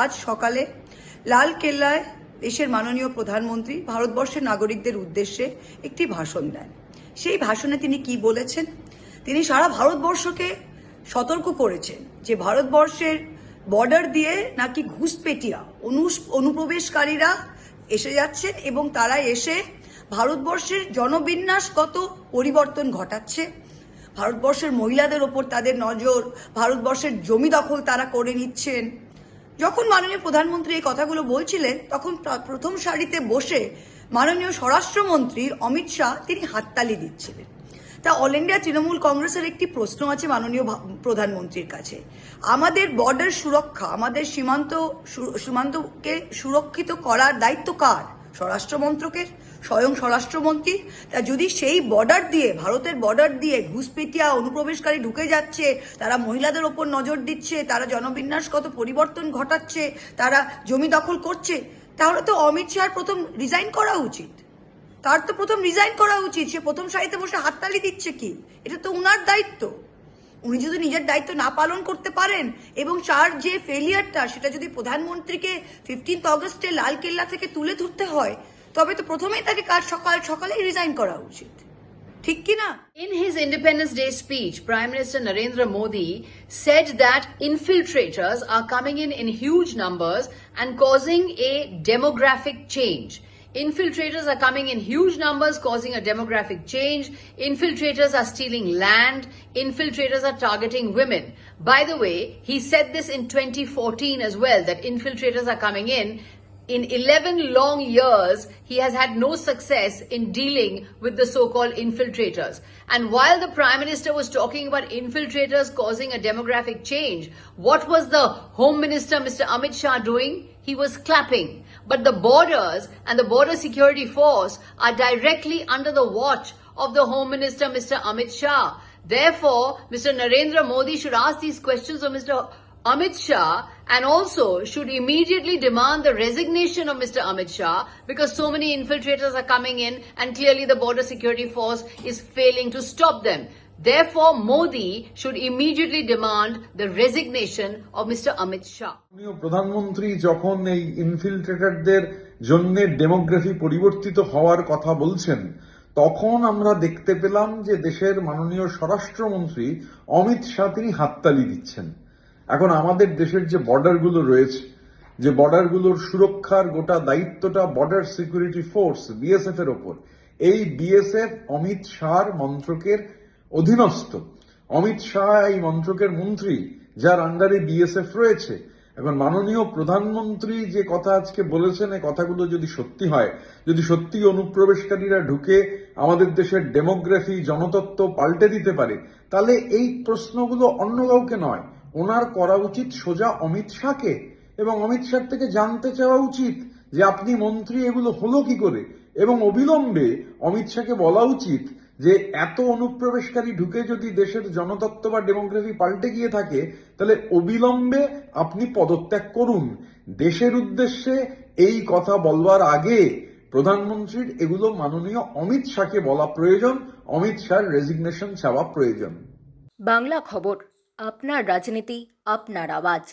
আজ সকালে লাল কেল্লায় দেশের মাননীয় প্রধানমন্ত্রী ভারতবর্ষের নাগরিকদের উদ্দেশ্যে একটি ভাষণ দেন। সেই ভাষণে তিনি কি বলেছেন? তিনি সারা ভারতবর্ষকে সতর্ক করেছেন যে ভারতবর্ষের বর্ডার দিয়ে নাকি ঘুষপেটিয়া অনুপ্রবেশকারীরা এসে যাচ্ছেন এবং তারা এসে ভারতবর্ষের জনবিন্যাসগত পরিবর্তন ঘটাচ্ছে। ভারতবর্ষের মহিলাদের ওপর তাদের নজর, ভারতবর্ষের জমি দখল তারা করে নিচ্ছেন। যখন মাননীয় প্রধানমন্ত্রী এই কথাগুলো বলছিলেন তখন প্রথম সারিতে বসে মাননীয় স্বরাষ্ট্রমন্ত্রী অমিত শাহ তিনি হাততালি দিচ্ছিলেন। তা অল ইন্ডিয়া তৃণমূল কংগ্রেসের একটি প্রশ্ন আছে মাননীয় প্রধানমন্ত্রীর কাছে। আমাদের বর্ডার সুরক্ষা, আমাদের সীমান্তকে সুরক্ষিত করার দায়িত্ব কার? স্বরাষ্ট্রমন্ত্রকের, স্বয়ং স্বরাষ্ট্রমন্ত্রী। তা যদি সেই বর্ডার দিয়ে, ভারতের বর্ডার দিয়ে ঘুষপেটিয়া অনুপ্রবেশকারী ঢুকে যাচ্ছে, তারা মহিলাদের ওপর নজর দিচ্ছে, তারা জনবিন্যাসগত পরিবর্তন ঘটাচ্ছে, তারা জমি দখল করছে, তাহলে তো অমিত শাহর প্রথম রিজাইন করা উচিত। তার তো প্রথম রিজাইন করা উচিত। সে প্রথম সারিতে বসে হাততালি দিচ্ছে কি? এটা তো উনার দায়িত্ব। উনি যদি নিজের দায়িত্ব না পালন করতে পারেন এবং তার যে ফেলিয়ারটা সেটা যদি প্রধানমন্ত্রীকে 15 অগস্টে লাল কেল্লা থেকে তুলে ধরতে হয়, তবে তো প্রথমেই তাকে কাল সকালেই রিজাইন করা উচিত, ঠিক কি না? In his Independence Day speech, Prime Minister Narendra Modi said that infiltrators are coming in huge numbers and causing a demographic change. Infiltrators are coming in huge numbers, causing a demographic change. Infiltrators are stealing land. Infiltrators are targeting women. By the way, he said this in 2014 as well, that infiltrators are coming in. In 11 long years, he has had no success in dealing with the so-called infiltrators. And while the Prime Minister was talking about infiltrators causing a demographic change, what was the Home Minister, Mr. Amit Shah, doing? He was clapping. But the borders and the border security force are directly under the watch of the Home Minister, Mr. Amit Shah. Therefore, Mr. Narendra Modi should ask these questions of Mr. Amit Shah and also should immediately demand the resignation of Mr. Amit Shah, because so many infiltrators are coming in and clearly the border security force is failing to stop them. Therefore, Modi should immediately demand the resignation of Mr. Amit Shah. প্রধানমন্ত্রী যখন এই ইনফিলট্রেটরদের জন্য demography পরিবর্তিত হওয়ার কথা বলছেন, তখন আমরা দেখতে পেলাম যে দেশের মাননীয় স্বরাষ্ট্রমন্ত্রী অমিত শাহ তিনি হাততালি দিচ্ছেন। এখন আমাদের দেশের যে বর্ডারগুলো রয়েছে, যে বর্ডারগুলোর সুরক্ষার গোটা দায়িত্বটা বর্ডার সিকিউরিটি ফোর্স বিএসএফ এর ওপর, এই বিএসএফ অমিত শাহর মন্ত্রকের অধীনস্থ। অমিত শাহ এই মন্ত্রকের মন্ত্রী, যার আন্ডারে বিএসএফ রয়েছে। এখন মাননীয় প্রধানমন্ত্রী যে কথা আজকে বলেছেন, এই কথাগুলো যদি সত্যি হয়, যদি সত্যি অনুপ্রবেশকারীরা ঢুকে আমাদের দেশের ডেমোগ্রাফি, জনতত্ত্ব পাল্টে দিতে পারে, তাহলে এই প্রশ্নগুলো অন্য কাউকে নয়, ওনার করা উচিত সোজা অমিত শাহকে, এবং অমিত শাহ থেকে জানতে চাওয়া উচিত যে আপনি মন্ত্রী, এগুলো হলো কি করে, এবং অবিলম্বে অমিত শাহকে বলা উচিত যে এত অনুপ্রবেশকারী ঢুকে যদি দেশের জনতত্ত্ব বা ডেমোগ্রাফি পাল্টে গিয়ে থাকে, তাহলে অবিলম্বে আপনি পদত্যাগ করুন। দেশের উদ্দেশ্যে এই কথা বলবার আগে প্রধানমন্ত্রীর এগুলো মাননীয় অমিত শাহকে বলা প্রয়োজন, অমিত শাহর রেজিগনেশন চাওয়া প্রয়োজন। বাংলা খবর, আপনার রাজনীতি, আপনার আওয়াজ।